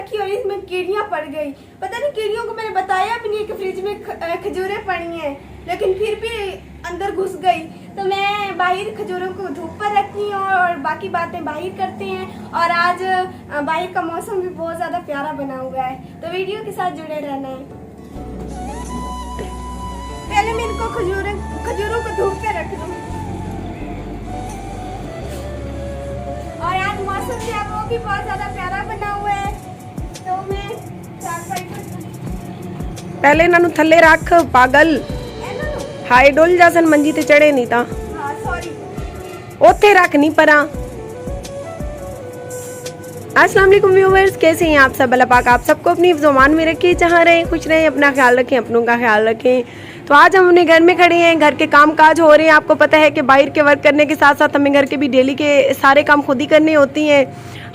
रखी और इसमें कीड़ियां पड़ गई। पता नहीं कीड़ियों को मैंने बताया भी नहीं कि फ्रिज में खजूरें पड़ी हैं, लेकिन फिर भी अंदर घुस गई। तो मैं बाहर खजूरों को धूप पर रखती हूँ और बाकी बातें बाहर करते हैं। और आज बाहर का मौसम भी बहुत ज़्यादा प्यारा बना हुआ है, तो वीडियो के साथ जुड़े रहना है। पहले मैं इनको खजूरों को धूप पे रख दूँ। और आज मौसम जो है वो भी बहुत ज़्यादा प्यारा बना हुआ है, तो मैं पहले इन्हों थले रख पागल हाई डोल जासन मंजी ते चढ़े नहीं ता ओथे रख नहीं परा। अस्सलाम वालेकुम व्यूअर्स, कैसे हैं आप सब? अल्लाह पाक आप सबको अपनी ज़ुबान में रखे, जहाँ रहें खुश रहें, अपना ख्याल रखें, अपनों का ख्याल रखें। तो आज हम अपने घर में खड़े हैं, घर के काम काज हो रहे हैं। आपको पता है कि बाहर के वर्क करने के साथ साथ हमें घर के भी डेली के सारे काम खुद ही करने होती हैं।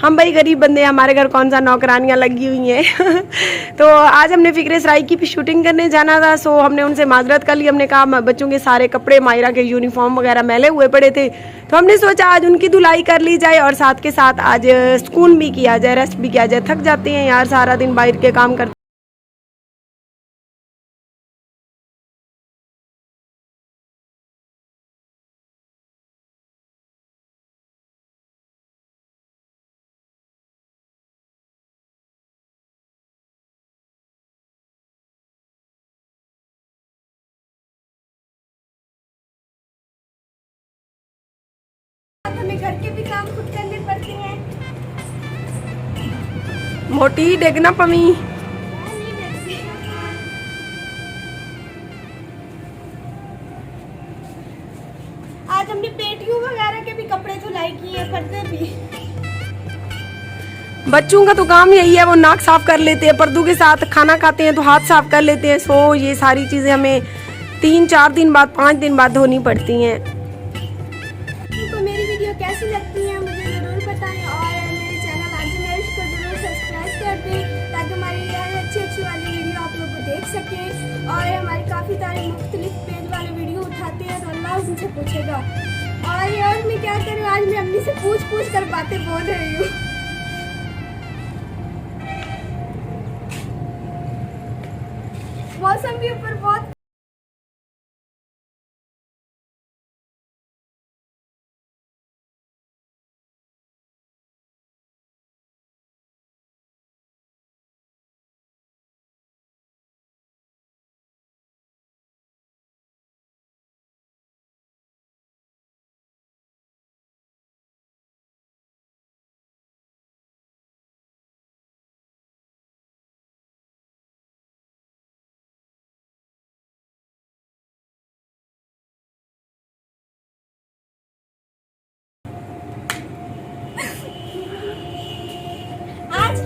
हम भाई गरीब बंदे, हमारे घर कौन सा नौकरानियाँ लगी हुई हैं। तो आज हमने फिक्रे सराई की भी शूटिंग करने जाना था, सो हमने उनसे माजरत कर ली। हमने कहा बच्चों के सारे कपड़े, मायरा के यूनिफॉर्म वगैरह मैले हुए पड़े थे, तो हमने सोचा आज उनकी धुलाई कर ली जाए और साथ के साथ आज सुकून भी किया जाए, रेस्ट भी किया जाए। थक जाते हैं यार सारा दिन बाहर के काम करते। हमें घर के भी काम खुद करने पड़ते हैं। मोटी देखना पमी। आज हमने पेटियों वगैरह के भी कपड़े धुलाई किए, पर्दे भी। बच्चों का तो काम यही है, वो नाक साफ कर लेते हैं, पर्दों के साथ खाना खाते हैं तो हाथ साफ कर लेते हैं। सो ये सारी चीजें हमें 3-4 दिन बाद, 5 दिन बाद धोनी पड़ती हैं। तो मेरी वीडियो कैसी लगती है मुझे ज़रूर बताएं और मेरे चैनल आजमेश को ज़रूर सब्सक्राइब कर दें, ताकि हमारी अच्छी वाली वीडियो आप लोग को देख सकें। और हमारे काफ़ी सारे मुख्तलिफ पेज वाले वीडियो उठाते हैं, तो अल्लाह उनसे पूछेगा। और यार मैं क्या करूँ, आज मैं अपनी से पूछ कर बातें बोल रही हूँ। मौसम के ऊपर बहुत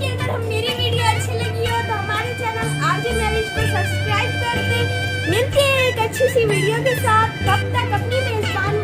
अगर हम मेरी वीडियो अच्छी लगी हो तो हमारे चैनल आरजे मैरिज को सब्सक्राइब कर दें। मिलते हैं एक अच्छी सी वीडियो के साथ, तब तक अपनी मेजबान